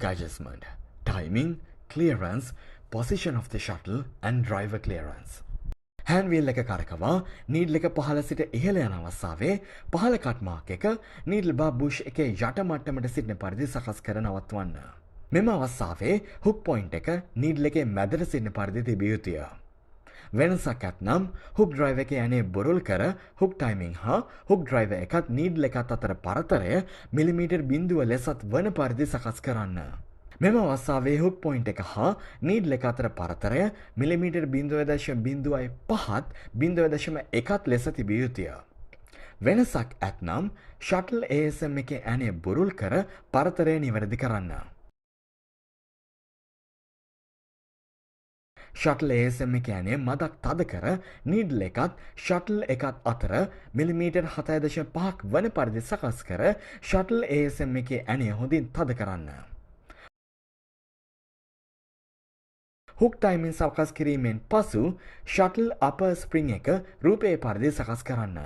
hook adjustment, timing, clearance, position of the shuttle and driver clearance. හැන්විල් එක කරකවා needle එක පහළ සිට ඉහළ යන අවස්ථාවේ පහළ කට් මාක් එක නීඩල් බා බුෂ් එකේ යට මට්ටමට සිටින පරිදි සකස් කර නවත්වන්න. මෙම අවස්ථාවේ හුක් පොයින්ට් එක නීඩල් එකේ මැදට සිටින පරිදි තිබිය යුතුය. වෙනසක් ඇතනම් හුක් ඩ්‍රයිවර් එක යන්නේ බොරුල් කර හුක් ටයිමිං හා හුක් ඩ්‍රයිවර් එකත් නීඩල් එකත් අතර පරතරය මිලිමීටර් බිඳුව ලෙසත් වන පරිදි සකස් කරන්න. මෙම අවස්ථාවේ හුක් පොයින්ට් එක හා නීඩල් එක අතර පරතරය මිලිමීටර් 0.05ත් 0.1ත් ලෙස තිබිය යුතුය. වෙනසක් ඇතනම් ෂටල් ASM එකේ ඇණය බුරුල් කර පරතරය නිවැරදි කරන්න. ෂටල් ASM එකේ ඇණය මදක් තද කර නීඩල් එකත් ෂටල් එකත් අතර මිලිමීටර් 7.5ක් වන පරිදි සකස් කර ෂටල් ASM එකේ ඇණය හොඳින් තද කරන්න. හුක් ටයිමින් සකස් කිරීමෙන් පසු ෂටල් අපර් ස්ප්‍රින් එක රූපයේ පරිදි සකස් කරන්න.